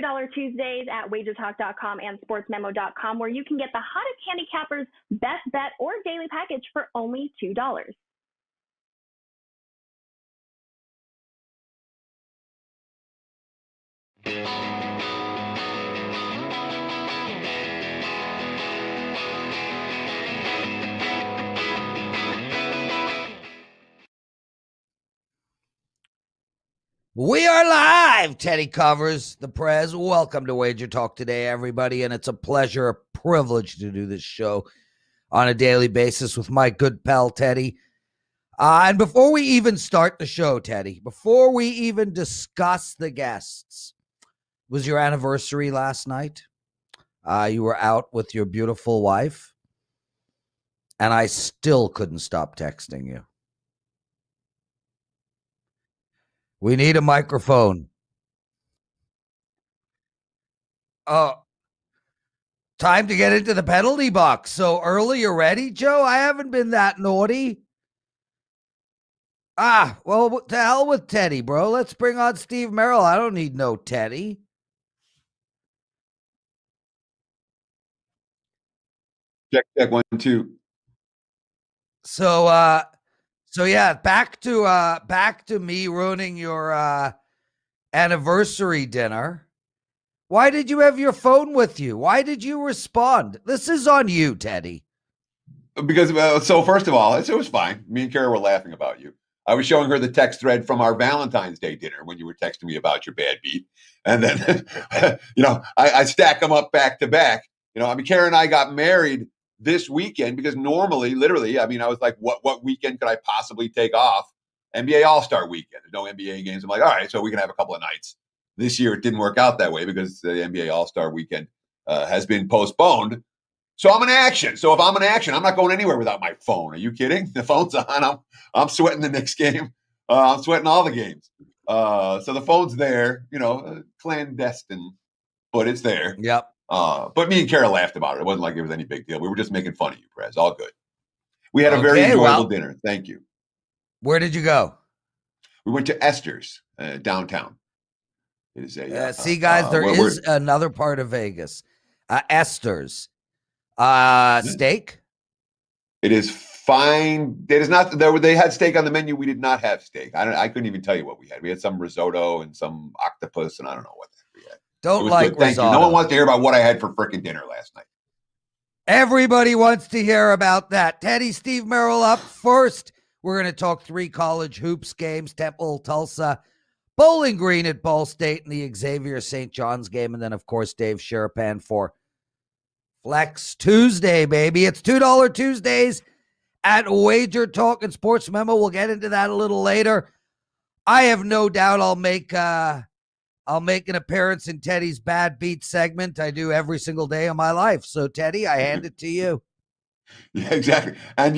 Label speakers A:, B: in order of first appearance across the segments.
A: $2 Tuesdays at WagerTalk.com and SportsMemo.com, where you can get the hottest handicappers best bet or daily package for only $2.
B: We are live, Teddy Covers, the Prez. Welcome to WagerTalk Today, everybody, and it's a pleasure, a privilege to do this show on a daily basis with my good pal, Teddy. And before we even start the show, Teddy, before we even discuss the guests, it was your anniversary last night. You were out with your beautiful wife, and I still couldn't stop texting you. We need a microphone. Oh, time to get into the penalty box. So early, you ready, Joe? I haven't been that naughty. Well, to hell with Teddy, bro. Let's bring on Steve Merril. I don't need no Teddy.
C: Check 1, 2.
B: So yeah, back to me ruining your anniversary dinner. Why did you have your phone with you? Why did you respond? This is on you, Teddy.
C: Because so first of all, it was fine. Me and Kara were laughing about you. I was showing her the text thread from our Valentine's Day dinner when you were texting me about your bad beat, and then I stack them up back to back. Kara and I got married this weekend because normally, literally, I was like, what weekend could I possibly take off? NBA All-Star weekend. There's no NBA games. I'm like, all right, so we can have a couple of nights. This year, it didn't work out that way because the NBA All-Star weekend has been postponed. So I'm in action. So if I'm in action, I'm not going anywhere without my phone. Are you kidding? The phone's on. I'm sweating the Knicks game. I'm sweating all the games. So the phone's there, clandestine, but it's there.
B: Yep.
C: But me and Kara laughed about it. It wasn't like it was any big deal. We were just making fun of you, Prez. All good. We had a very enjoyable dinner. Thank you.
B: Where did you go?
C: We went to Esther's downtown. It is
B: see, guys, there is another part of Vegas. Esther's. Steak?
C: It is fine. It is not. They had steak on the menu. We did not have steak. I couldn't even tell you what we had. We had some risotto and some octopus, and I don't know what we had.
B: Don't like
C: good. Thank
B: risotto.
C: You. No one wants to hear about what I had for frickin' dinner last night.
B: Everybody wants to hear about that. Teddy, Steve Merril up first. We're going to talk 3 college hoops games: Temple, Tulsa, Bowling Green at Ball State, and the Xavier St. John's game, and then of course Dave Sharapan for Flex Tuesday, baby. It's $2 Tuesdays at WagerTalk and Sports Memo. We'll get into that a little later. I have no doubt I'll make an appearance in Teddy's Bad Beat segment. I do every single day of my life. So, Teddy, I hand it to you.
C: Yeah, exactly. And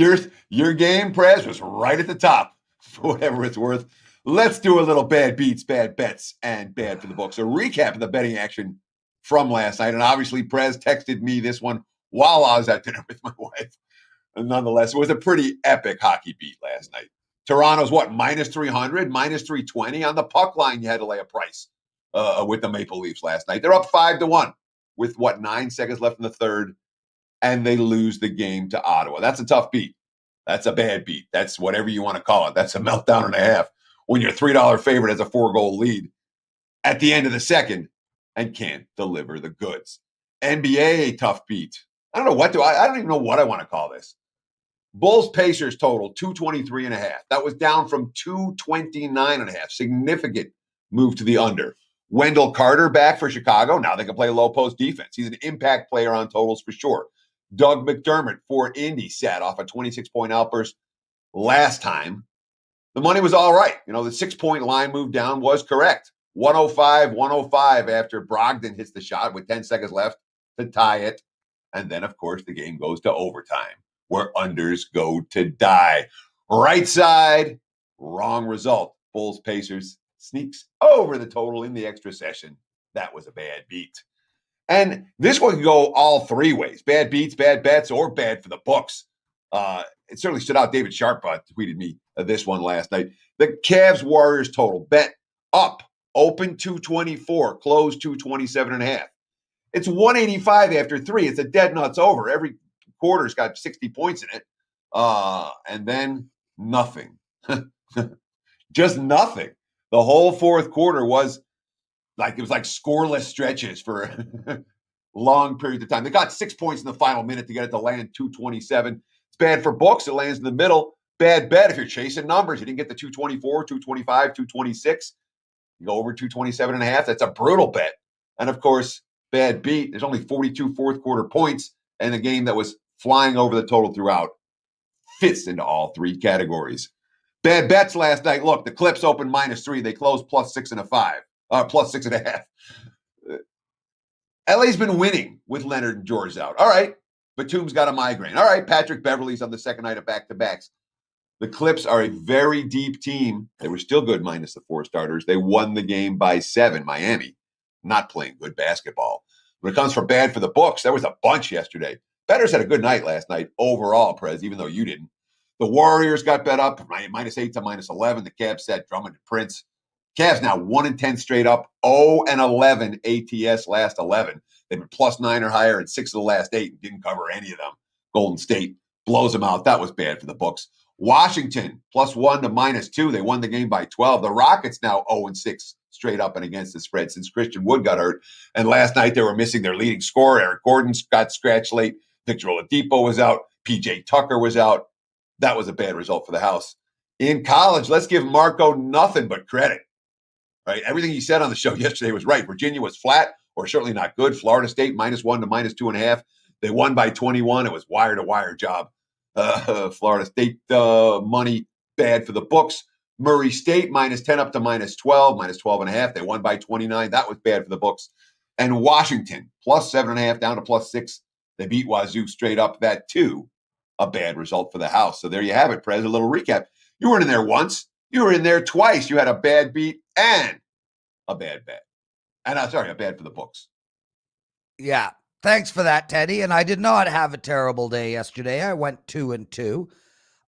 C: your game, Prez, was right at the top for whatever it's worth. Let's do a little bad beats, bad bets, and bad for the books. A recap of the betting action from last night. And obviously, Prez texted me this one while I was at dinner with my wife. And nonetheless, it was a pretty epic hockey beat last night. Toronto's minus 300, minus 320 on the puck line. You had to lay a price with the Maple Leafs last night. They're up 5-1 with 9 seconds left in the third, and they lose the game to Ottawa. That's a tough beat. That's a bad beat. That's whatever you want to call it. That's a meltdown and a half when your $3 favorite has a 4-goal lead at the end of the second and can't deliver the goods. NBA, tough beat. I don't even know what I want to call this. Bulls Pacers total 223.5. That was down from 229.5. Significant move to the under. Wendell Carter back for Chicago. Now they can play low post defense. He's an impact player on totals for sure. Doug McDermott for Indy sat off a 26-point outburst last time. The money was all right. The 6-point line move down was correct. 105 after Brogdon hits the shot with 10 seconds left to tie it. And then, of course, the game goes to overtime, where unders go to die. Right side, wrong result. Bulls Pacers sneaks over the total in the extra session. That was a bad beat. And this one can go all 3 ways. Bad beats, bad bets, or bad for the books. It certainly stood out. David Sharp tweeted me this one last night. The Cavs Warriors total bet up Open 224, close 227.5. It's 185 after 3. It's a dead nuts over. Every quarter's got 60 points in it. And then nothing. Just nothing. The whole fourth quarter was like scoreless stretches for long periods of time. They got 6 points in the final minute to get it to land 227. It's bad for books. It lands in the middle. Bad bet if you're chasing numbers. You didn't get the 224, 225, 226. You go over 227.5. That's a brutal bet. And of course, bad beat. There's only 42 fourth quarter points in a game that was flying over the total throughout. Fits into all three categories. Bad bets last night. Look, the Clips opened -3. They closed +6.5. LA's been winning with Leonard and George out. All right. Batum's got a migraine. All right. Patrick Beverley's on the second night of back-to-backs. The Clips are a very deep team. They were still good minus the 4 starters. They won the game by 7. Miami, not playing good basketball. When it comes for bad for the books, there was a bunch yesterday. Bettors had a good night last night overall, Prez, even though you didn't. The Warriors got bet up, -8 to -11. The Cavs set Drummond and Prince. Cavs now 1-10 straight up, 0-11 ATS last 11. They've been +9 or higher in 6 of the last 8 and didn't cover any of them. Golden State blows them out. That was bad for the books. Washington +1 to -2. They won the game by 12. The Rockets now 0-6 straight up and against the spread since Christian Wood got hurt. And last night they were missing their leading scorer. Eric Gordon got scratched late. Victor Oladipo was out. PJ Tucker was out. That was a bad result for the house. In college, let's give Marco nothing but credit. Right? Everything he said on the show yesterday was right. Virginia was flat or certainly not good. Florida State -1 to -2.5. They won by 21. It was wire-to-wire job. Florida State money bad for the books. Murray State -10 up to -12, -12.5. They won by 29. That was bad for the books. And Washington +7.5 down to +6. They beat Wazoo straight up. That too, a bad result for the house. So there you have it, Prez. A little recap. You weren't in there once. You were in there twice. You had a bad beat and a bad bet. And a bad for the books.
B: Yeah. Thanks for that, Teddy. And I did not have a terrible day yesterday. I went 2-2.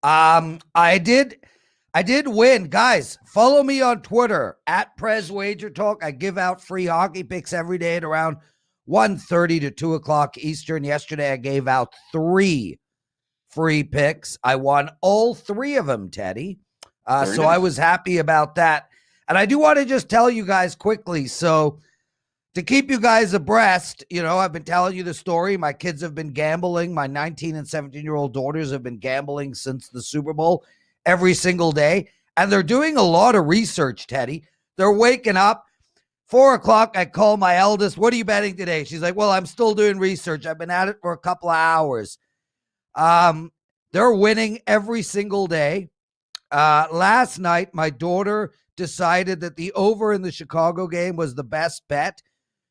B: I did win. Guys, follow me on Twitter at Prez WagerTalk. I give out free hockey picks every day at around 1:30 to 2 o'clock Eastern. Yesterday, I gave out 3 free picks. I won all 3 of them, Teddy. So nice. I was happy about that. And I do want to just tell you guys quickly. So to keep you guys abreast, I've been telling you the story. My kids have been gambling. My 19 and 17-year-old daughters have been gambling since the Super Bowl every single day. And they're doing a lot of research, Teddy. They're waking up. 4 o'clock, I call my eldest. What are you betting today? She's like, well, I'm still doing research. I've been at it for a couple of hours. They're winning every single day. Last night, my daughter decided that the over in the Chicago game was the best bet.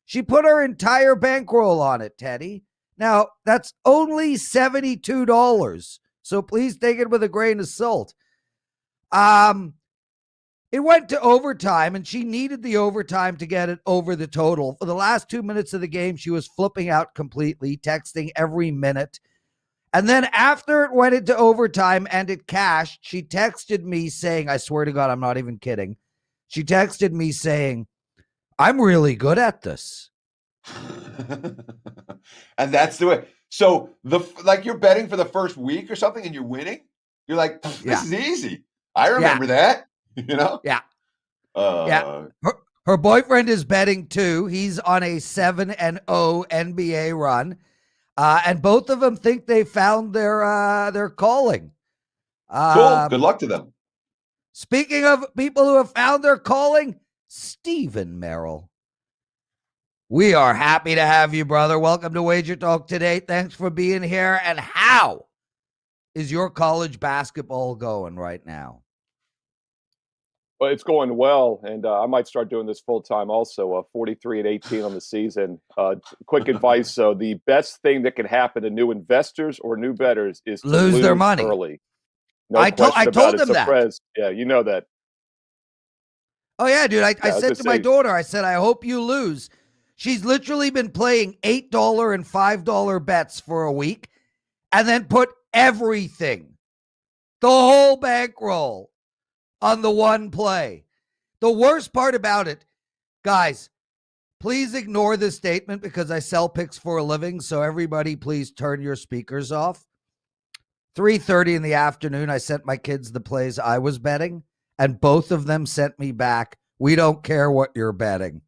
B: She put her entire bankroll on it, Teddy. Now, that's only $72. So please take it with a grain of salt. It went to overtime, and she needed the overtime to get it over the total. For the last 2 minutes of the game, she was flipping out completely, texting every minute. And then after it went into overtime and it cashed, she texted me saying, I swear to God, I'm not even kidding. She texted me saying, I'm really good at this.
C: And that's the way. So you're betting for the first week or something and you're winning. You're like, this is easy. I remember that,
B: Yeah. Yeah. Her boyfriend is betting too. He's on a 7-0 NBA run. And both of them think they found their calling.
C: Cool. Good luck to them.
B: Speaking of people who have found their calling, Stephen Merril. We are happy to have you, brother. Welcome to WagerTalk Today. Thanks for being here. And how is your college basketball going right now?
D: Well, it's going well, and I might start doing this full time also, 43-18 on the season. Quick advice, so the best thing that can happen to new investors or new bettors is to
B: lose their money
D: early. No
B: I told them that.
D: Prez, yeah, you know that.
B: Oh, yeah, dude. I said to my daughter, I said, I hope you lose. She's literally been playing $8 and $5 bets for a week and then put everything, the whole bankroll, on the one play. The worst part about it, Guys, please ignore this statement because I sell picks for a living. So everybody, please turn your speakers off. 3:30 in the afternoon, I sent my kids the plays I was betting, and both of them sent me back, "We don't care what you're betting."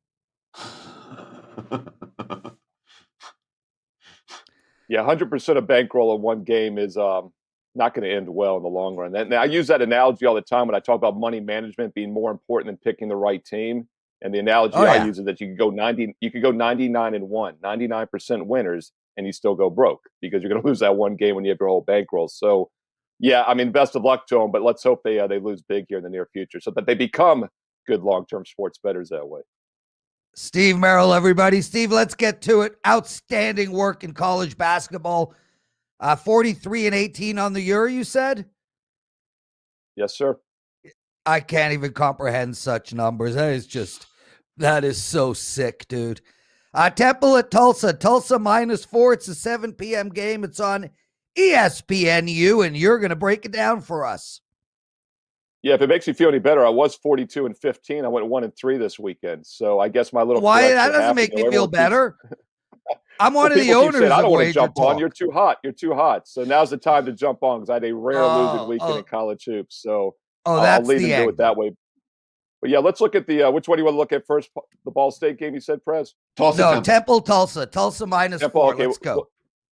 D: Yeah, 100% of bankroll in one game is not going to end well in the long run. And I use that analogy all the time when I talk about money management being more important than picking the right team. And the analogy I use is that you could go 99 and 1, 99% winners, and you still go broke because you're going to lose that one game when you have your whole bankroll. So, yeah, I mean, best of luck to them, but let's hope they lose big here in the near future so that they become good long-term sports bettors that way.
B: Steve Merril, everybody. Steve, let's get to it. Outstanding work in college basketball. 43-18 on the year, you said?
D: Yes, sir.
B: I can't even comprehend such numbers. That is so sick, dude. Temple at Tulsa. Tulsa -4. It's a 7 p.m. game. It's on ESPNU, and you're going to break it down for us.
D: Yeah, if it makes you feel any better, I was 42-15. I went 1-3 this weekend. So I guess my little
B: that doesn't make me feel better. I'm one of the owners
D: saying, I don't
B: of
D: want to jump
B: WagerTalk.
D: on. You're too hot. You're too hot. So now's the time to jump on because I had a rare losing weekend in college hoops. So I'll lead into it that way. But yeah, let's look at the which one do you want to look at first? The Ball State game you said, Prez?
B: Temple, Tulsa. Tulsa -4.
D: Okay,
B: let's go.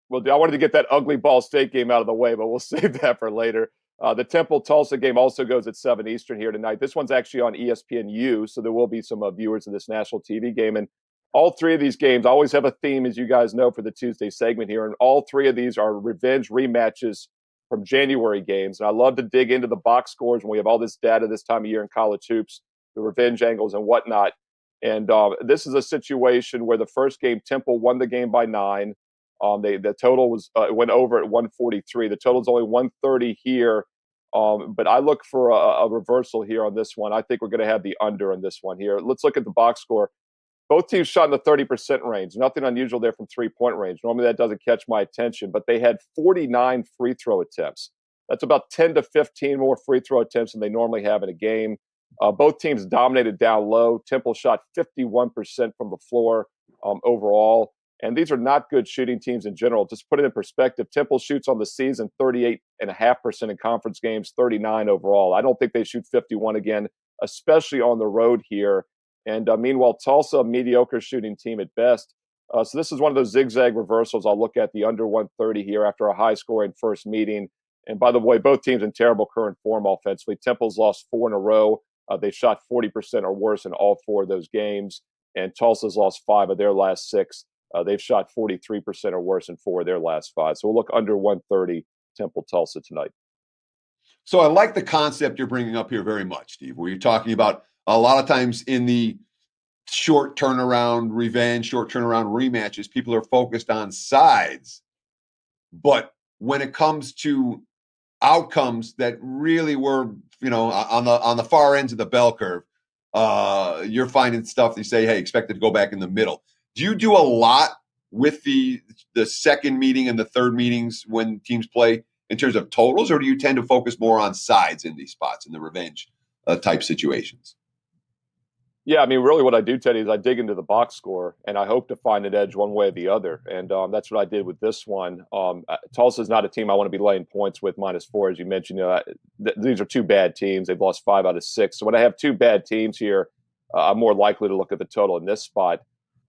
D: Well, I wanted to get that ugly Ball State game out of the way, but we'll save that for later. The Temple-Tulsa game also goes at 7 Eastern here tonight. This one's actually on ESPNU, so there will be some viewers of this national TV game. And all three of these games, I always have a theme, as you guys know, for the Tuesday segment here. And all three of these are revenge rematches from January games. And I love to dig into the box scores when we have all this data this time of year in college hoops, the revenge angles and whatnot. And this is a situation where the first game, Temple won the game by 9. The total was went over at 143. The total is only 130 here. But I look for a reversal here on this one. I think we're going to have the under on this one here. Let's look at the box score. Both teams shot in the 30% range. Nothing unusual there from three-point range. Normally that doesn't catch my attention, but they had 49 free throw attempts. That's about 10 to 15 more free throw attempts than they normally have in a game. Both teams dominated down low. Temple shot 51% from the floor overall. And these are not good shooting teams in general. Just put it in perspective, Temple shoots on the season 38.5% in conference games, 39 overall. I don't think they shoot 51 again, especially on the road here. And meanwhile, Tulsa, a mediocre shooting team at best. So this is one of those zigzag reversals. I'll look at the under 130 here after a high-scoring first meeting. And by the way, both teams in terrible current form offensively. Temple's lost 4 in a row. They shot 40% or worse in all 4 of those games. And Tulsa's lost 5 of their last 6. They've shot 43% or worse in 4 of their last 5. So we'll look under 130 Temple-Tulsa tonight.
C: So I like the concept you're bringing up here very much, Steve, where you're talking about a lot of times in the short turnaround revenge, short turnaround rematches, people are focused on sides. But when it comes to outcomes that really were, on the far ends of the bell curve, you're finding stuff that you say, hey, expect it to go back in the middle. Do you do a lot with the second meeting and the third meetings when teams play in terms of totals, or do you tend to focus more on sides in these spots, in the revenge type situations?
D: Yeah, I mean, really what I do, Teddy, is I dig into the box score, and I hope to find an edge one way or the other. And that's what I did with this one. Tulsa is not a team I want to be laying points with -4, as you mentioned. These are 2 bad teams. They've lost 5 out of 6. So when I have 2 bad teams here, I'm more likely to look at the total in this spot.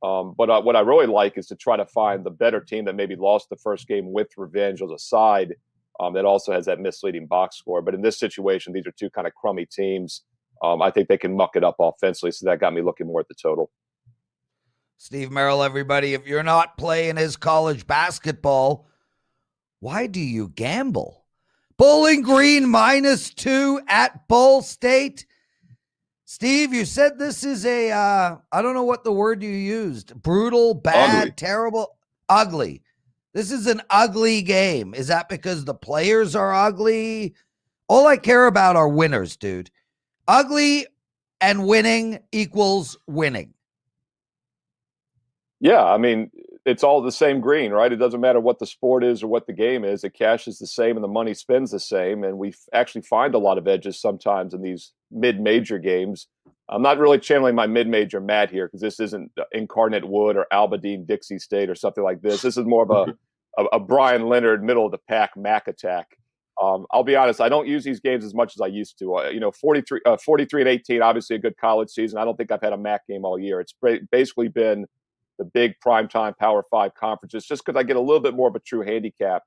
D: But what I really like is to try to find the better team that maybe lost the first game with revenge as a side that also has that misleading box score. But in this situation, these are 2 kind of crummy teams. I think they can muck it up offensively, so that got me looking more at the total.
B: Steve Merril, everybody, if you're not playing his college basketball, why do you gamble? Bowling Green -2 at Ball State. Steve, you said this is I don't know what the word you used. Brutal, bad,
C: ugly.
B: Terrible, ugly. This is an ugly game. Is that because the players are ugly? All I care about are winners, dude. Ugly and winning equals winning.
D: Yeah, I mean, it's all the same green, right? It doesn't matter what the sport is or what the game is. The cash is the same and the money spends the same. And we actually find a lot of edges sometimes in these mid-major games I'm not really channeling my mid-major Matt here because this isn't Incarnate Wood or Albadine Dixie State or something like this. This is more of a Brian Leonard middle of the pack Mac attack. I'll be honest, I don't use these games as much as I used to. 43 and 18, obviously a good college season. I don't think I've had a Mac game all year. It's basically been the big primetime Power 5 conferences just because I get a little bit more of a true handicap.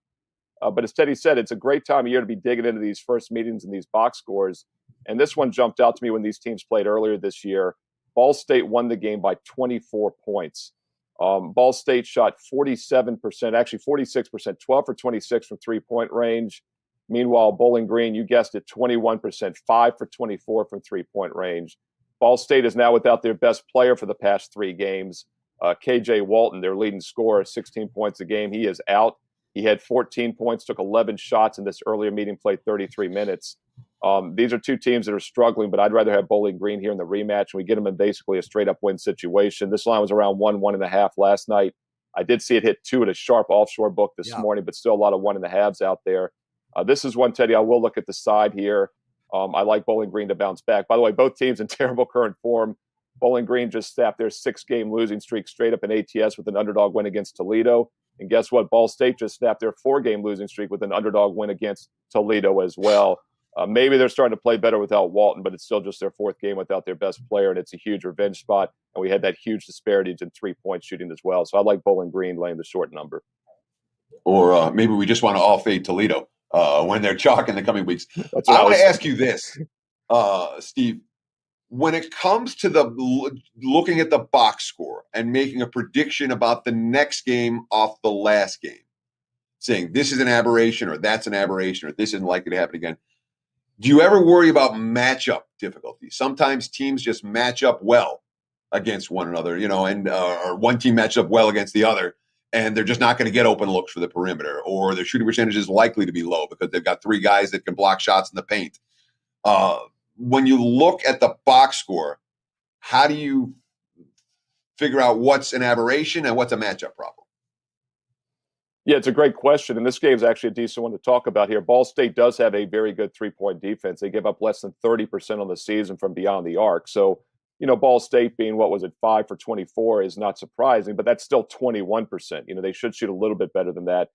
D: But as Teddy said, it's a great time of year to be digging into these first meetings and these box scores. And this one jumped out to me when these teams played earlier this year. Ball State won the game by 24 points. Ball State shot 47%, actually 46%, 12 for 26 from three-point range. Meanwhile, Bowling Green, you guessed it, 21%, 5 for 24 from three-point range. Ball State is now without their best player for the past 3 games. KJ Walton, their leading scorer, 16 points a game. He is out. He had 14 points, took 11 shots in this earlier meeting, played 33 minutes. These are 2 teams that are struggling, but I'd rather have Bowling Green here in the rematch, and we get them in basically a straight-up win situation. This line was around 1.5 last night. I did see it hit 2 at a sharp offshore book this morning, but still a lot of 1.5s out there. This is one, Teddy, I will look at the side here. I like Bowling Green to bounce back. By the way, both teams in terrible current form. Bowling Green just snapped their 6-game losing streak straight up in ATS with an underdog win against Toledo. And guess what? Ball State just snapped their 4-game losing streak with an underdog win against Toledo as well. Maybe they're starting to play better without Walton, but it's still just their 4th game without their best player, and it's a huge revenge spot. And we had that huge disparity in 3-point shooting as well. So I like Bowling Green laying the short number.
C: Or maybe we just want to all fade Toledo when they're chalk in the coming weeks.
D: That's
C: I want to ask you this, Steve. When it comes to looking at the box score and making a prediction about the next game off the last game, saying this is an aberration or that's an aberration or this isn't likely to happen again, do you ever worry about matchup difficulties? Sometimes teams just match up well against one another, and or one team matches up well against the other, and they're just not going to get open looks for the perimeter, or their shooting percentage is likely to be low because they've got 3 guys that can block shots in the paint. When you look at the box score, how do you figure out what's an aberration and what's a matchup problem?
D: Yeah, it's a great question. And this game is actually a decent one to talk about here. Ball State does have a very good 3-point defense. They give up less than 30% on the season from beyond the arc. So, Ball State being, 5 for 24 is not surprising, but that's still 21%. They should shoot a little bit better than that.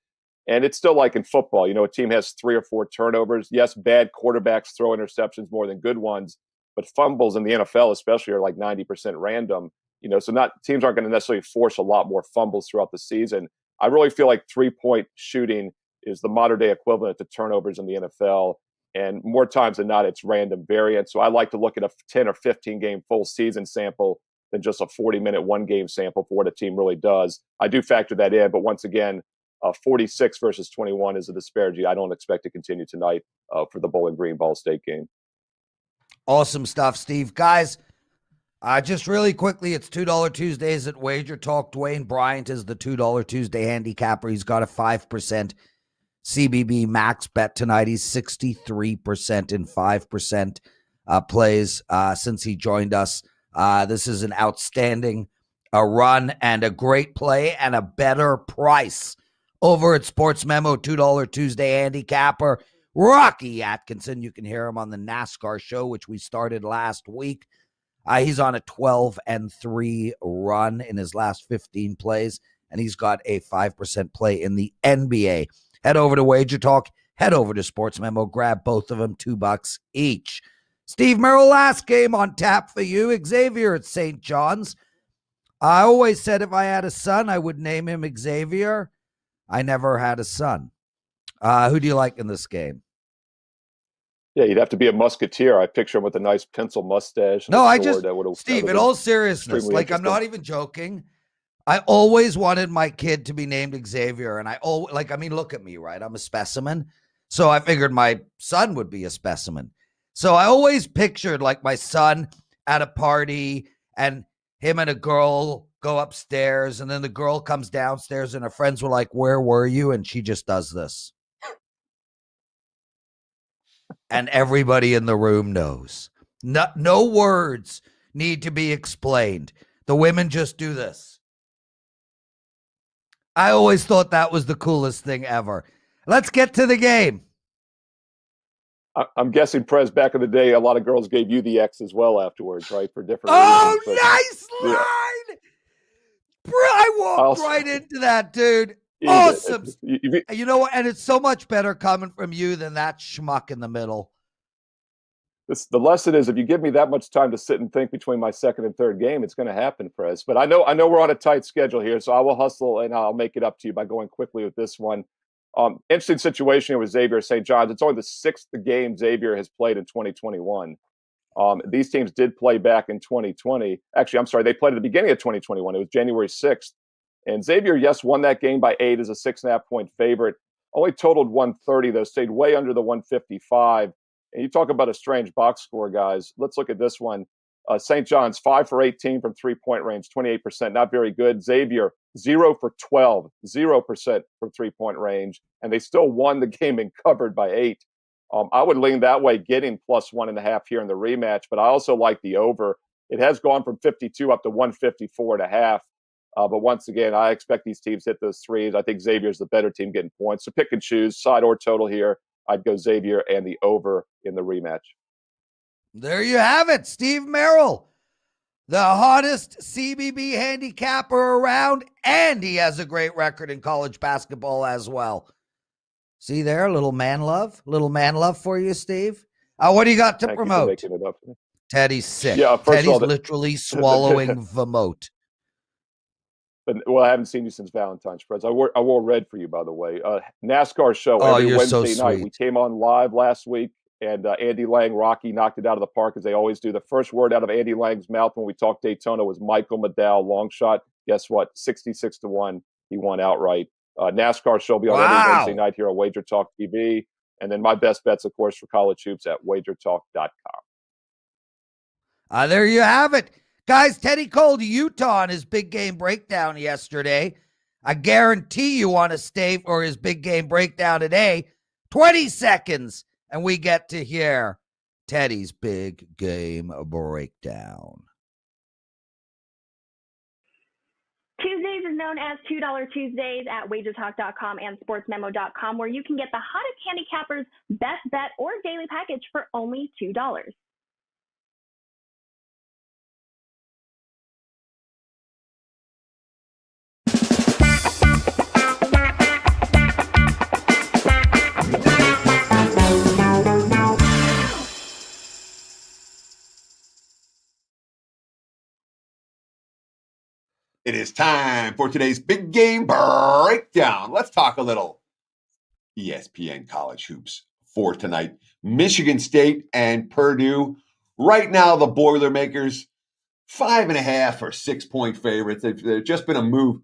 D: And it's still like in football, a team has 3 or 4 turnovers. Yes, bad quarterbacks throw interceptions more than good ones, but fumbles in the NFL especially are like 90% random. So teams aren't going to necessarily force a lot more fumbles throughout the season. I really feel like 3-point shooting is the modern day equivalent to turnovers in the NFL. And more times than not, it's random variance. So I like to look at a 10 or 15 game full season sample than just a 40-minute 1-game sample for what a team really does. I do factor that in, but once again, 46 versus 21 is a disparity I don't expect to continue tonight for the Bowling Green Ball State game.
B: Awesome stuff, Steve. Guys, just really quickly, it's $2 Tuesdays at WagerTalk. Dwayne Bryant is the $2 Tuesday handicapper. He's got a 5% CBB max bet tonight. He's 63% in 5% plays since he joined us. This is an outstanding run and a great play and a better price over at Sports Memo, $2 Tuesday handicapper. Rocky Atkinson, you can hear him on the NASCAR show, which we started last week. He's on a 12-3 run in his last 15 plays, and he's got a 5% play in the NBA. Head over to WagerTalk, head over to Sports Memo, grab both of them, $2 each. Steve Merril, last game on tap for you. Xavier at St. John's. I always said if I had a son, I would name him Xavier. I never had a son. Who do you like in this game?
D: Yeah, you'd have to be a musketeer. I picture him with a nice pencil mustache.
B: No, Steve, in all seriousness, like I'm not even joking. I always wanted my kid to be named Xavier. And look at me, right? I'm a specimen. So I figured my son would be a specimen. So I always pictured like my son at a party and him and a girl go upstairs, and then the girl comes downstairs and her friends were like, "Where were you?" And she just does this. And everybody in the room knows. No words need to be explained. The women just do this. I always thought that was the coolest thing ever. Let's get to the game.
D: I'm guessing, Prez, back in the day, a lot of girls gave you the X as well afterwards, right? For different
B: Oh,
D: reasons. But,
B: nice line! Bro, I walked right into that, dude. Awesome. You know what? And it's so much better coming from you than that schmuck in the middle.
D: The lesson is, if you give me that much time to sit and think between my second and third game, it's going to happen, Prez. But I know we're on a tight schedule here, so I will hustle and I'll make it up to you by going quickly with this one. Interesting situation here with Xavier St. John's. It's only the sixth game Xavier has played in 2021. These teams did play back in 2020. Actually, I'm sorry, they played at the beginning of 2021. It was January 6th. And Xavier, yes, won that game by 8 as a 6.5-point favorite. Only totaled 130, though, stayed way under the 155. And you talk about a strange box score, guys. Let's look at this one. St. John's, 5 for 18 from three-point range, 28%, not very good. Xavier, 0 for 12, 0% from three-point range. And they still won the game and covered by 8. I would lean that way, getting plus 1.5 here in the rematch, but I also like the over. It has gone from 52 up to 154.5. But once again, I expect these teams to hit those threes. I think Xavier's the better team getting points. So pick and choose, side or total here. I'd go Xavier and the over in the rematch.
B: There you have it. Steve Merril, the hottest CBB handicapper around, and he has a great record in college basketball as well. See there, little man love for you, Steve. What do you got to
D: Thank
B: promote?
D: You for making it up.
B: Teddy's sick.
D: Yeah,
B: Teddy's literally swallowing Vermouth.
D: But, well, I haven't seen you since Valentine's, Prez. I wore red for you, by the way. NASCAR show every Wednesday night. We came on live last week, and Andy Lang, Rocky, knocked it out of the park, as they always do. The first word out of Andy Lang's mouth when we talked Daytona was Michael McDowell, long shot. Guess what? 66-1. He won outright. NASCAR show will be on every Wednesday night here on WagerTalk TV. And then my best bets, of course, for college hoops at WagerTalk.com.
B: There you have it. Guys, Teddy called Utah on his big game breakdown yesterday. I guarantee you want to stay for his big game breakdown today. 20 seconds, and we get to hear Teddy's big game breakdown.
A: Tuesdays is known as $2 Tuesdays at WagerTalk.com and SportsMemo.com, where you can get the hottest handicappers' best bet or daily package for only $2.
C: It is time for today's big game breakdown. Let's talk a little ESPN college hoops for tonight. Michigan State and Purdue. Right now, the Boilermakers, 5.5 or 6-point favorites. There's just been a move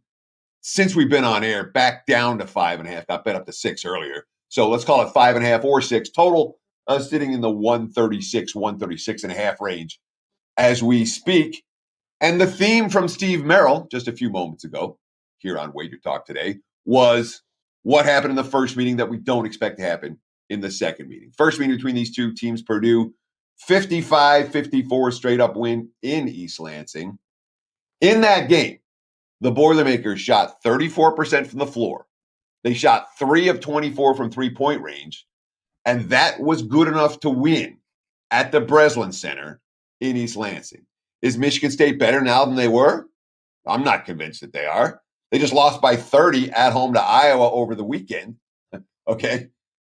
C: since we've been on air back down to 5.5. Got bet up to 6 earlier. So let's call it 5.5 or 6. Total sitting in the 136.5 range as we speak. And the theme from Steve Merril just a few moments ago here on Wager Talk Today was what happened in the first meeting that we don't expect to happen in the second meeting. First meeting between these two teams, Purdue, 55-54 straight up win in East Lansing. In that game, the Boilermakers shot 34% from the floor. They shot 3 of 24 from three-point range, and that was good enough to win at the Breslin Center in East Lansing. Is Michigan State better now than they were? I'm not convinced that they are. They just lost by 30 at home to Iowa over the weekend. Okay.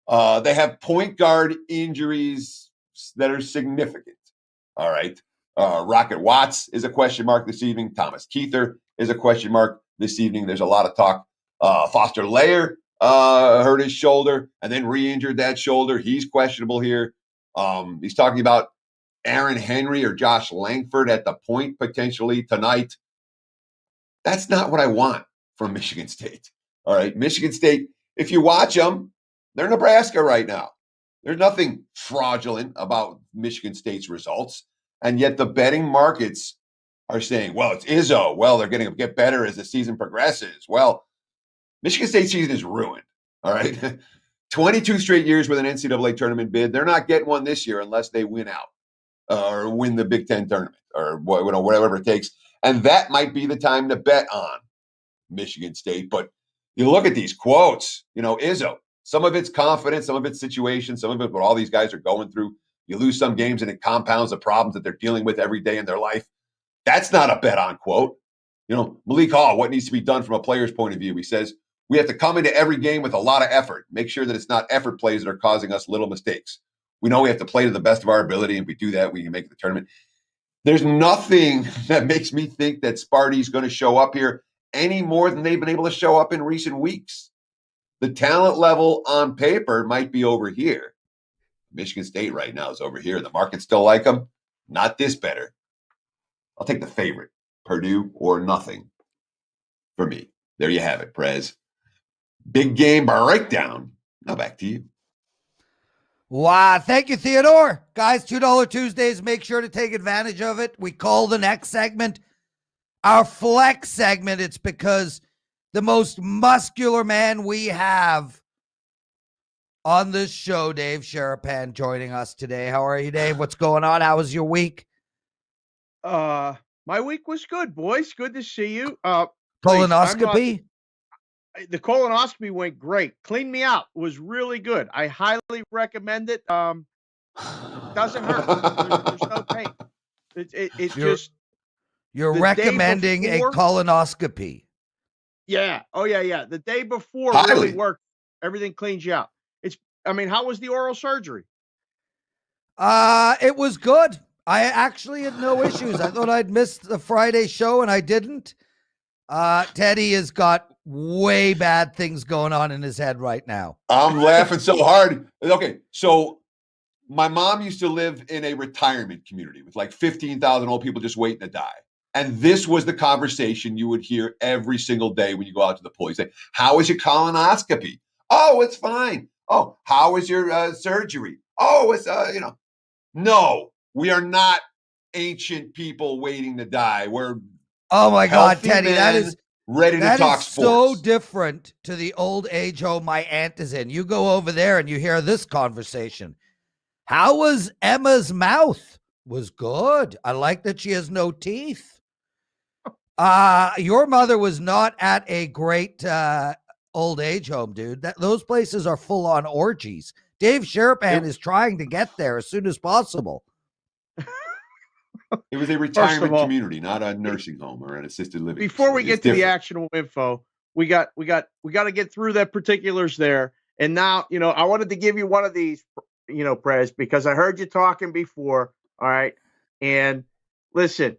C: They have point guard injuries that are significant. All right. Rocket Watts is a question mark this evening. Thomas Keither is a question mark this evening. There's a lot of talk. Foster Layer hurt his shoulder and then re-injured that shoulder. He's questionable here. He's talking about Aaron Henry or Josh Langford at the point potentially tonight. That's not what I want from Michigan State. All right. Michigan State, if you watch them, they're Nebraska right now. There's nothing fraudulent about Michigan State's results. And yet the betting markets are saying, well, it's Izzo. Well, they're going to get better as the season progresses. Well, Michigan State season is ruined. All right. 22 straight years with an NCAA tournament bid. They're not getting one this year unless they win out. Or win the Big Ten tournament, or whatever it takes. And that might be the time to bet on Michigan State. But you look at these quotes, Izzo, Some of it's confidence, some of it's situation, some of it what all these guys are going through. You lose some games and it compounds the problems that they're dealing with every day in their life. That's not a bet on quote. Malik Hall, what needs to be done from a player's point of view? He says, we have to come into every game with a lot of effort. Make sure that it's not effort plays that are causing us little mistakes. We know we have to play to the best of our ability. And if we do that, we can make the tournament. There's nothing that makes me think that Sparty's going to show up here any more than they've been able to show up in recent weeks. The talent level on paper might be over here. Michigan State right now is over here. The market still like them. Not this better. I'll take the favorite, Purdue or nothing for me. There you have it, Prez. Big game breakdown. Now back to you.
B: Wow. Thank you, Theodore. Guys, $2 Tuesdays. Make sure to take advantage of it. We call the next segment our flex segment. It's because the most muscular man we have on this show, Dave Sharapan, joining us today. How are you, Dave? What's going on? How was your week?
E: My week was good, boys. Good to see you.
B: Colonoscopy?
E: The colonoscopy went great. Cleaned me out. It was really good. I highly recommend it. It doesn't hurt. There's no pain.
B: You're recommending a colonoscopy.
E: Yeah. Oh, yeah. The day before really worked. Everything cleans you out. How was the oral surgery?
B: It was good. I actually had no issues. I thought I'd missed the Friday show, and I didn't. Teddy has got way bad things going on in his head right now.
C: I'm laughing so hard. Okay, so my mom used to live in a retirement community with like 15,000 old people just waiting to die. And this was the conversation you would hear every single day when you go out to the pool. You say, how is your colonoscopy? Oh, it's fine. Oh, how is your surgery? Oh, it's, No, we are not ancient people waiting to die. We're
B: oh my God, Teddy, that is
C: ready to talk sports.
B: So different to the old age home my aunt is in. You go over there and you hear this conversation. How was Emma's mouth? Was good. I like that she has no teeth. Your mother was not at a great old age home, dude. Those places are full on orgies. Dave Sharapan is trying to get there as soon as possible.
C: It was a retirement community, not a nursing home or an assisted living.
E: Before we get to the actionable info, we got to get through the particulars there. And now, I wanted to give you one of these, Prez, because I heard you talking before. All right. And listen,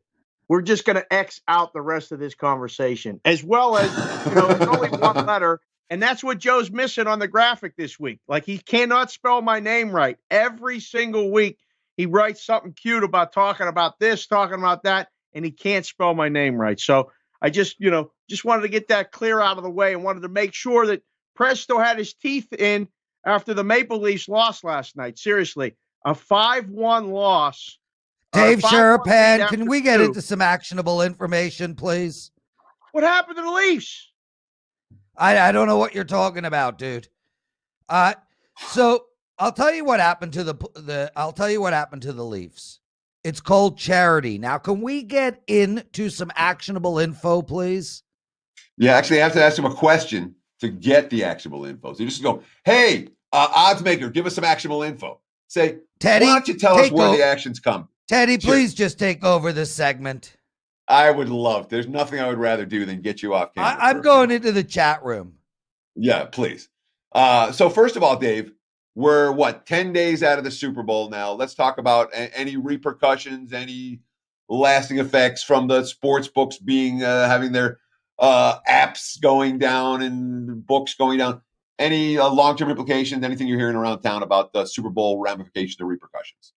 E: we're just going to X out the rest of this conversation, as well as, it's only one letter. And that's what Joe's missing on the graphic this week. Like, he cannot spell my name right. Every single week, he writes something cute about talking about this, talking about that, and he can't spell my name right. So I just wanted to get that clear out of the way and wanted to make sure that Prez still had his teeth in after the Maple Leafs lost last night. Seriously, a 5-1 loss.
B: Dave Sharapan, can we get into some actionable information, please?
E: What happened to the Leafs?
B: I don't know what you're talking about, dude. So I'll tell you what happened to the Leafs. It's called charity. Now, can we get into some actionable info, please?
C: Yeah, actually, I have to ask him a question to get the actionable info. So you just go, hey, odds maker, give us some actionable info. Say,
B: Teddy,
C: why don't you tell us where the actions come?
B: Teddy, please just take over this segment.
C: I would love. There's nothing I would rather do than get you off camera.
B: I'm going into the chat room.
C: Yeah, please. So first of all, Dave, we're 10 days out of the Super Bowl now. Let's talk about any repercussions, any lasting effects from the sports books being having their apps going down and books going down. Any long-term implications? Anything you're hearing around town about the Super Bowl ramifications or repercussions?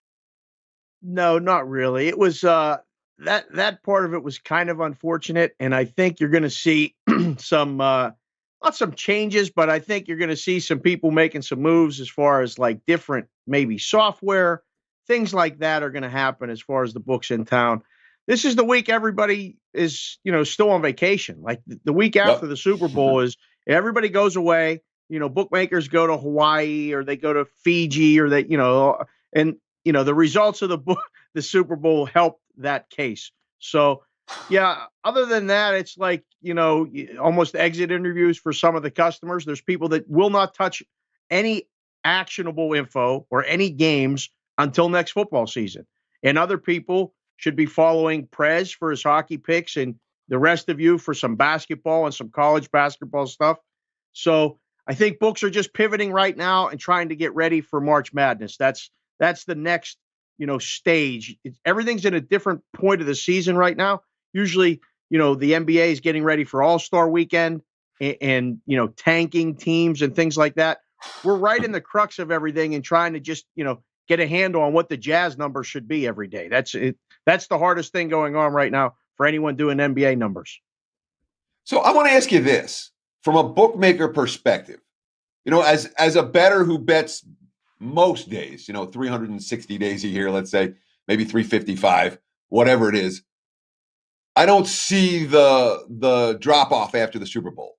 E: No, not really. It was that part of it was kind of unfortunate, and I think you're going to see some not some changes, but I think you're going to see some people making some moves as far as like different maybe software, things like that are going to happen as far as the books in town. This is the week everybody is, still on vacation. Like the week after the Super Bowl is everybody goes away. Bookmakers go to Hawaii or they go to Fiji or they, and the results of the Super Bowl helped that case. So, yeah, other than that, it's like, almost exit interviews for some of the customers. There's people that will not touch any actionable info or any games until next football season. And other people should be following Prez for his hockey picks and the rest of you for some basketball and some college basketball stuff. So I think books are just pivoting right now and trying to get ready for March Madness. That's the next, stage. Everything's in a different point of the season right now. Usually, the NBA is getting ready for All-Star weekend and tanking teams and things like that. We're right in the crux of everything and trying to just, get a handle on what the Jazz numbers should be every day. That's it. That's the hardest thing going on right now for anyone doing NBA numbers.
C: So I want to ask you this from a bookmaker perspective, as a bettor who bets most days, 360 days a year, let's say, maybe 355, whatever it is, I don't see the drop off after the Super Bowl.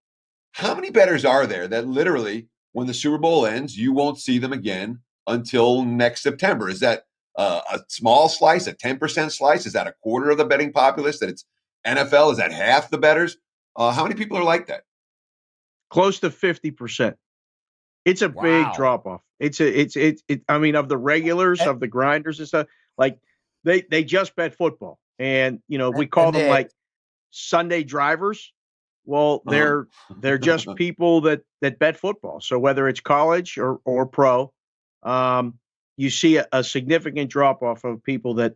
C: How many bettors are there that literally, when the Super Bowl ends, you won't see them again until next September? Is that a small slice, a 10% slice? Is that a quarter of the betting populace? That it's NFL? Is that half the bettors? How many people are like that?
E: Close to 50%. It's a big drop off. I mean, of the regulars, of the grinders and stuff, like they just bet football. And, we call them like Sunday drivers. Well, they're just people that bet football. So whether it's college or pro, you see a significant drop off of people that,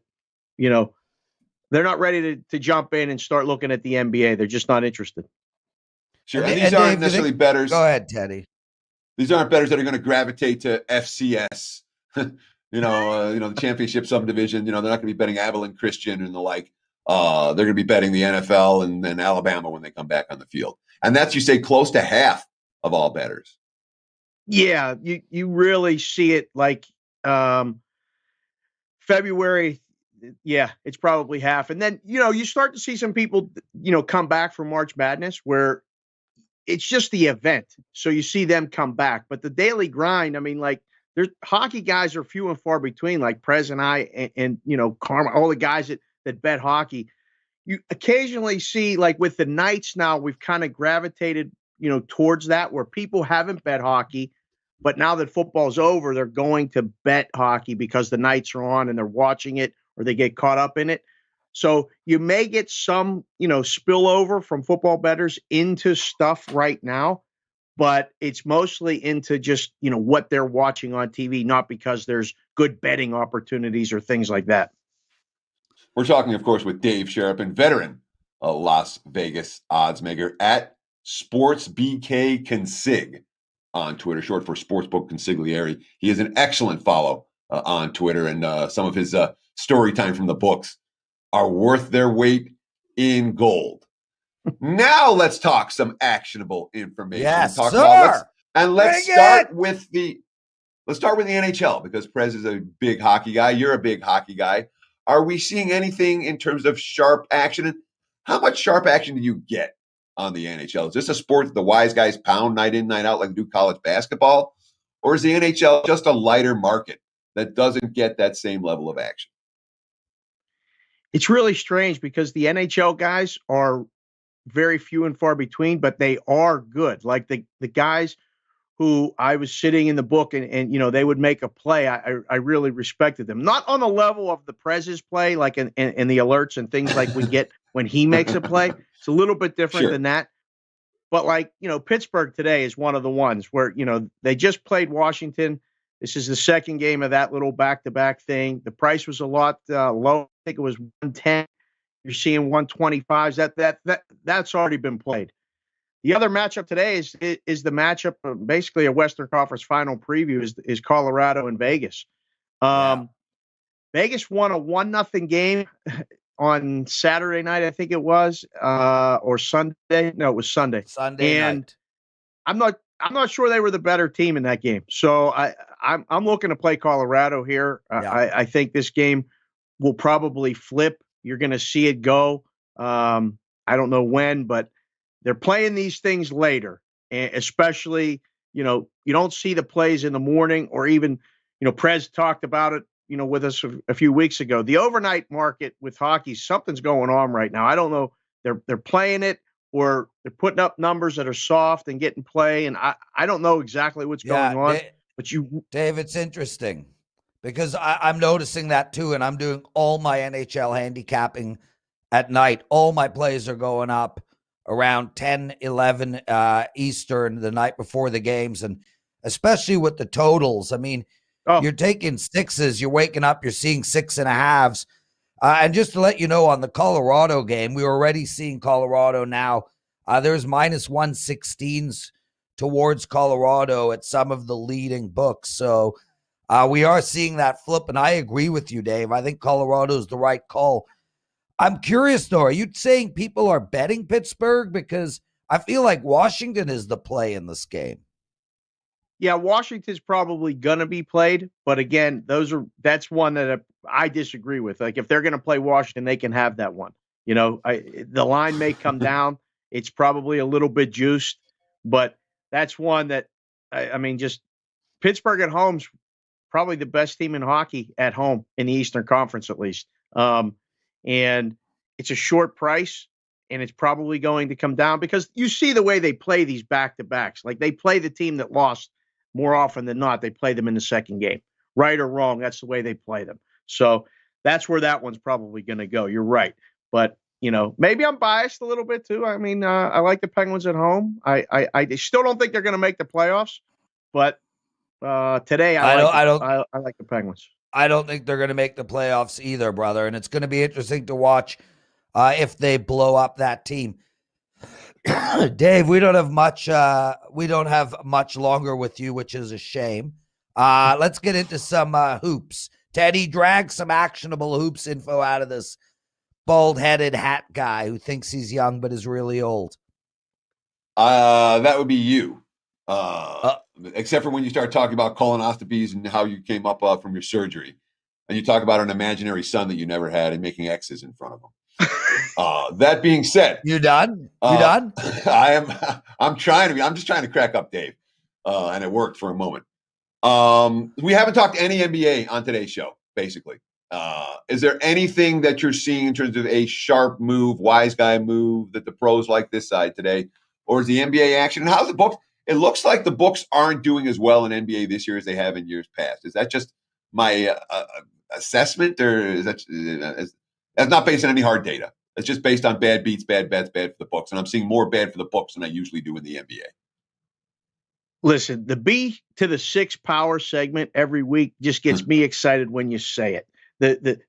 E: they're not ready to jump in and start looking at the NBA. They're just not interested.
C: Sure. And these aren't necessarily bettors.
B: Go ahead, Teddy.
C: These aren't bettors that are going to gravitate to FCS, the championship subdivision. They're not going to be betting Abilene Christian and the like. They're going to be betting the NFL and then Alabama when they come back on the field. And that's, you say, close to half of all bettors.
E: Yeah, you really see it like February. Yeah, it's probably half. And then, you start to see some people, come back from March Madness where it's just the event. So you see them come back. But the daily grind, I mean, like, there's hockey guys are few and far between, like Prez and I and Karma, all the guys that bet hockey. You occasionally see, like with the Knights now, we've kind of gravitated, towards that where people haven't bet hockey. But now that football's over, they're going to bet hockey because the Knights are on and they're watching it or they get caught up in it. So you may get some, spillover from football bettors into stuff right now, but it's mostly into just, what they're watching on TV, not because there's good betting opportunities or things like that.
C: We're talking, of course, with Dave Sharapan, veteran Las Vegas odds maker at SportsBK Consig on Twitter, short for Sportsbook Consigliere. He is an excellent follow on Twitter, and some of his story time from the books are worth their weight in gold. Now let's talk some actionable information.
B: Yes,
C: let's start with the NHL, because Prez is a big hockey guy. You're a big hockey guy. Are we seeing anything in terms of sharp action? How much sharp action do you get on the NHL? Is this a sport that the wise guys pound night in, night out like they do college basketball? Or is the NHL just a lighter market that doesn't get that same level of action?
E: It's really strange because the NHL guys are very few and far between, but they are good. Like the guys who I was sitting in the book and they would make a play. I really respected them. Not on the level of the Prez's play, like in the alerts and things like we get when he makes a play. It's a little bit different than that. But like, Pittsburgh today is one of the ones where, they just played Washington. This is the second game of that little back-to-back thing. The price was a lot low. I think it was 110. You're seeing 125s. That's already been played. The other matchup today is the matchup, basically a Western Conference final preview is Colorado and Vegas. Vegas won a 1-0 game on Saturday night, I think it was, or Sunday. No, it was Sunday.
B: Sunday night.
E: I'm not sure they were the better team in that game. So I'm looking to play Colorado here. I think this game will probably flip. You're going to see it go. I don't know when, but they're playing these things later, and especially, you don't see the plays in the morning or even, Prez talked about it, with us a few weeks ago. The overnight market with hockey, something's going on right now. I don't know. They're playing it or they're putting up numbers that are soft and getting play. And I don't know exactly what's going on, but
B: Dave, it's interesting because I'm noticing that too. And I'm doing all my NHL handicapping at night. All my plays are going up around 10, 11 Eastern the night before the games. And especially with the totals, I mean, you're taking sixes, you're waking up, you're seeing 6.5s. And just to let you know, on the Colorado game, we were already seeing Colorado now. There's minus 116s towards Colorado at some of the leading books. So we are seeing that flip, and I agree with you, Dave. I think Colorado is the right call. I'm curious, though, are you saying people are betting Pittsburgh? Because I feel like Washington is the play in this game.
E: Yeah, Washington's probably going to be played. But again, that's one that I disagree with. Like, if they're going to play Washington, they can have that one. You know, the line may come down. It's probably a little bit juiced. But that's one that, I mean, just Pittsburgh at home's probably the best team in hockey at home in the Eastern Conference, at least. And it's a short price, and it's probably going to come down because you see the way they play these back-to-backs. Like, they play the team that lost more often than not. They play them in the second game. Right or wrong, that's the way they play them. So that's where that one's probably going to go. You're right. But, you know, maybe I'm biased a little bit too. I mean, I like the Penguins at home. I still don't think they're going to make the playoffs, but today I like the Penguins.
B: I don't think they're going to make the playoffs either, brother. And it's going to be interesting to watch if they blow up that team. Dave, we don't have much. We don't have much longer with you, which is a shame. Let's get into some hoops. Teddy, drag some actionable hoops info out of this bald-headed hat guy who thinks he's young but is really old.
C: That would be you. Except for when you start talking about colonoscopies and how you came up from your surgery, and you talk about an imaginary son that you never had and making X's in front of him. That being said,
B: you done? You done?
C: I'm trying to be. I'm just trying to crack up, Dave, and it worked for a moment. We haven't talked any NBA on today's show. Basically, is there anything that you're seeing in terms of a sharp move, wise guy move that the pros like this side today, or is the NBA action? And how's the books? It looks like the books aren't doing as well in NBA this year as they have in years past. Is that just my assessment, or is that's not based on any hard data? It's just based on bad beats, bad bets, bad for the books. And I'm seeing more bad for the books than I usually do in the NBA.
E: Listen, the B to the 6 power segment every week just gets me excited when you say it. The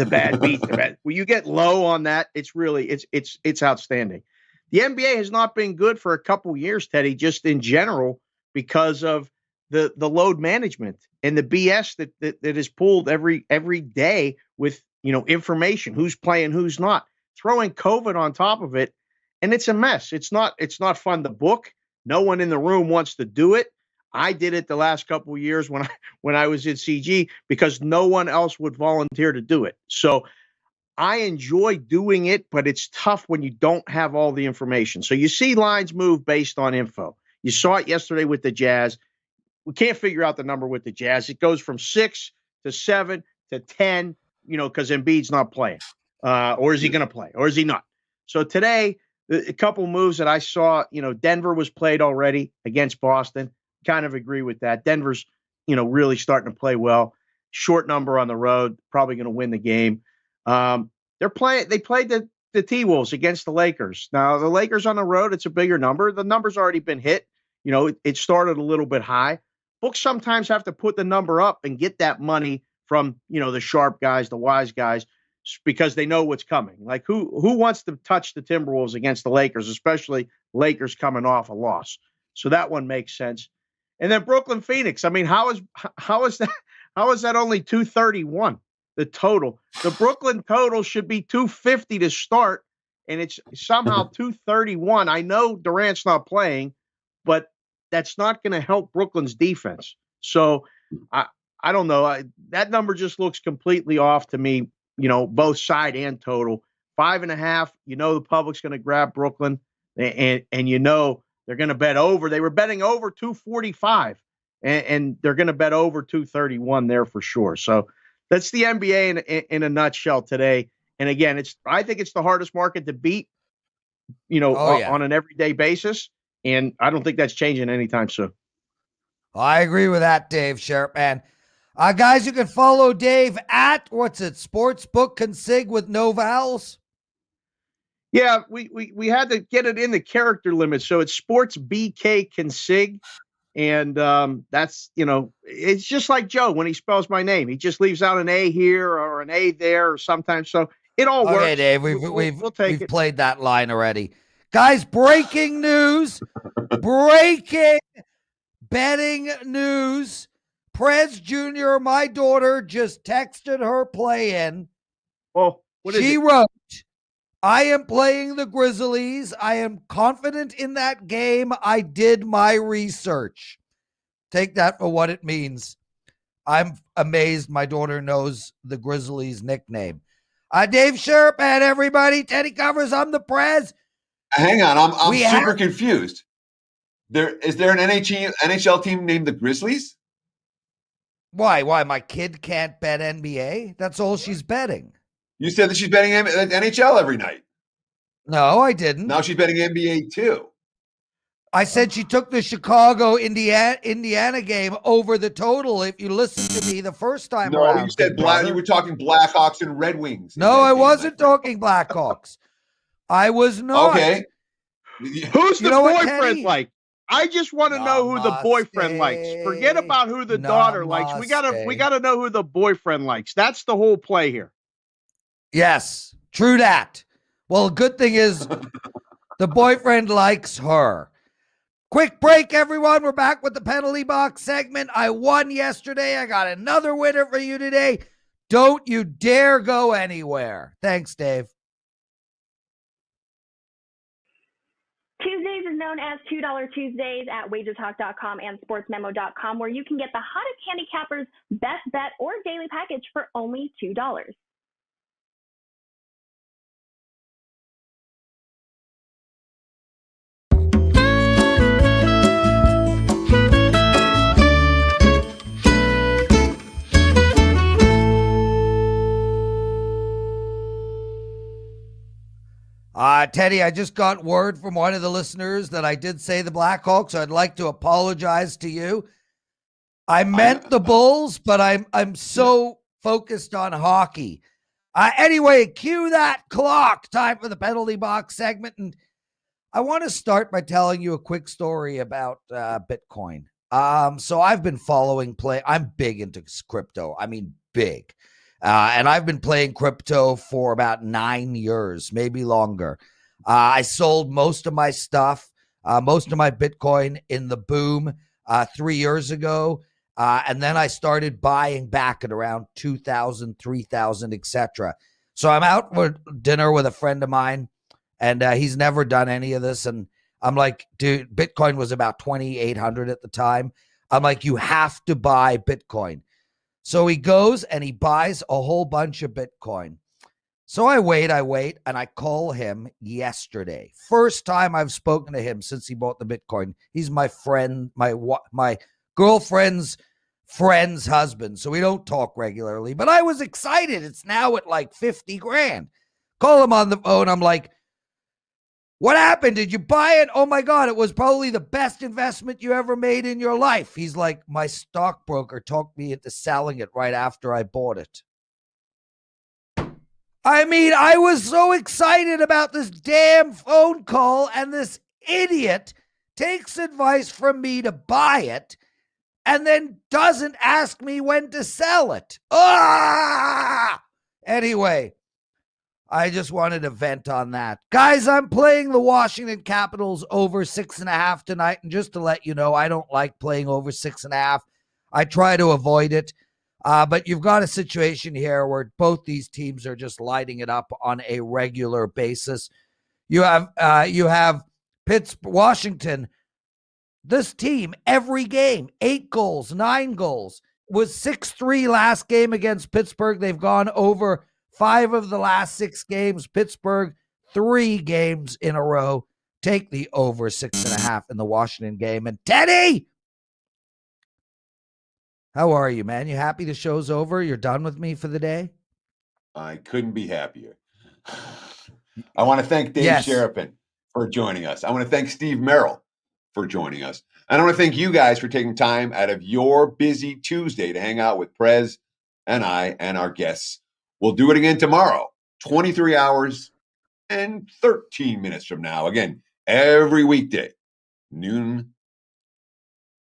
E: bad beat, the bad. When you get low on that, it's really it's outstanding. The NBA has not been good for a couple years, Teddy, just in general because of the load management and the BS that is pulled every day with, you know, information, who's playing, who's not, throwing COVID on top of it. And it's a mess. It's not fun to book. No one in the room wants to do it. I did it the last couple of years when I was at CG because no one else would volunteer to do it. So I enjoy doing it, but it's tough when you don't have all the information. So you see lines move based on info. You saw it yesterday with the Jazz. We can't figure out the number with the Jazz. It goes from 6 to 7 to 10, you know, because Embiid's not playing. Or is he going to play? Or is he not? So today, a couple moves that I saw, you know, Denver was played already against Boston. Kind of agree with that. Denver's, you know, really starting to play well. Short number on the road, probably going to win the game. They played the T-Wolves against the Lakers. Now, the Lakers on the road, it's a bigger number. The number's already been hit. You know, it started a little bit high. Books sometimes have to put the number up and get that money from, you know, the sharp guys, the wise guys, because they know what's coming. Like who wants to touch the Timberwolves against the Lakers, especially Lakers coming off a loss. So that one makes sense. And then Brooklyn Phoenix. I mean, how is that only 231? The total. The Brooklyn total should be 250 to start, and it's somehow 231. I know Durant's not playing, but that's not going to help Brooklyn's defense. So I don't know. That number just looks completely off to me, you know, both side and total. 5.5, you know the public's going to grab Brooklyn, and you know they're going to bet over. They were betting over 245, and they're going to bet over 231 there for sure. So that's the NBA in a nutshell today. And again, I think it's the hardest market to beat. on an everyday basis. And I don't think that's changing anytime soon.
B: I agree with that, Dave Sharapan. Guys, you can follow Dave at, Sportsbook Consig with no vowels?
E: Yeah, we had to get it in the character limit. So it's Sports BK Consig. And that's, it's just like Joe when he spells my name. He just leaves out an A here or an A there or sometimes. So it all works.
B: Okay, Dave, we've played that line already. Guys, breaking news. Breaking betting news. Prez Jr., my daughter, just texted her play-in.
E: Well, she
B: wrote, I am playing the Grizzlies. I am confident in that game. I did my research. Take that for what it means. I'm amazed my daughter knows the Grizzlies nickname. Dave Sharapan, everybody. Teddy Covers, I'm the Prez.
C: Hang on, I'm super confused. Is there an NHL team named the Grizzlies?
B: Why? My kid can't bet NBA? That's all she's betting.
C: You said that she's betting NHL every night.
B: No, I didn't.
C: Now she's betting NBA too.
B: I said she took the Chicago Indiana game over the total. If you listened to me the first time around.
C: No, you said you were talking Blackhawks and Red Wings.
B: No, I wasn't talking Blackhawks. I was not.
C: Okay.
E: Who's the boyfriend like? I just want to know who the boyfriend likes. Forget about who the daughter likes. We gotta know who the boyfriend likes. That's the whole play here.
B: Yes, true that. Well, good thing is the boyfriend likes her. Quick break, everyone. We're back with the penalty box segment. I won yesterday. I got another winner for you today. Don't you dare go anywhere. Thanks, Dave.
A: Tuesdays is known as $2 Tuesdays at WagerTalk.com and SportsMemo.com, where you can get the hottest handicappers, best bet, or daily package for only $2.
B: Teddy, I just got word from one of the listeners that I did say the Blackhawks. So I'd like to apologize to you. I meant the Bulls, but I'm so focused on hockey. Anyway, cue that clock. Time for the penalty box segment. And I want to start by telling you a quick story about Bitcoin. So I've been following I'm big into crypto. I mean, big. And I've been playing crypto for about 9 years, maybe longer. I sold most of my stuff, most of my Bitcoin in the boom 3 years ago. And then I started buying back at around 2,000, 3,000, etc. So I'm out for dinner with a friend of mine, and he's never done any of this. And I'm like, dude, Bitcoin was about 2,800 at the time. I'm like, you have to buy Bitcoin. So he goes and he buys a whole bunch of Bitcoin. So I wait, and I call him yesterday. First time I've spoken to him since he bought the Bitcoin. He's my friend, my girlfriend's friend's husband. So we don't talk regularly, but I was excited. It's now at like 50 grand. Call him on the phone. I'm like, what happened? Did you buy it? Oh my God, it was probably the best investment you ever made in your life. He's like, my stockbroker talked me into selling it right after I bought it. I mean, I was so excited about this damn phone call, and this idiot takes advice from me to buy it and then doesn't ask me when to sell it. Anyway, I just wanted to vent on that. Guys, I'm playing the Washington Capitals over 6.5 tonight. And just to let you know, I don't like playing over 6.5. I try to avoid it. But you've got a situation here where both these teams are just lighting it up on a regular basis. You have Washington. This team, every game, 8 goals, 9 goals. Was 6-3 last game against Pittsburgh. They've gone over 5 of the last 6 games. Pittsburgh, 3 games in a row. Take the over 6.5 in the Washington game. And Teddy, how are you, man? You happy the show's over? You're done with me for the day?
C: I couldn't be happier. I want to thank Dave Sharapan. for joining us. I want to thank Steve Merril for joining us. And I want to thank you guys for taking time out of your busy Tuesday to hang out with Prez and I and our guests. We'll do it again tomorrow, 23 hours and 13 minutes from now. Again, every weekday, noon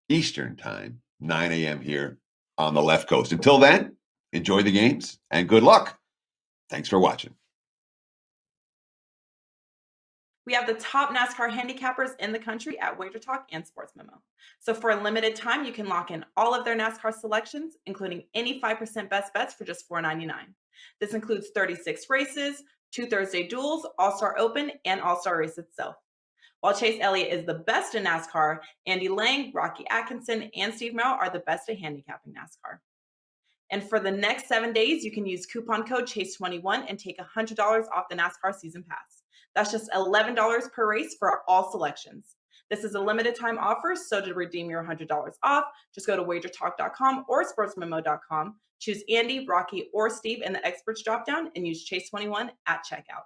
C: Eastern time, 9 a.m. here on the left coast. Until then, enjoy the games and good luck. Thanks for watching.
F: We have the top NASCAR handicappers in the country at WagerTalk and Sports Memo. So for a limited time, you can lock in all of their NASCAR selections, including any 5% best bets for just $4.99. This includes 36 races, 2 Thursday duels, All-Star Open, and All-Star Race itself. While Chase Elliott is the best in NASCAR, Andy Lang, Rocky Atkinson, and Steve Merril are the best at handicapping NASCAR. And for the next 7 days, you can use coupon code CHASE21 and take $100 off the NASCAR Season Pass. That's just $11 per race for all selections. This is a limited time offer, so to redeem your $100 off, just go to WagerTalk.com or SportsMemo.com, choose Andy, Rocky, or Steve in the Experts dropdown, and use CHASE21 at checkout.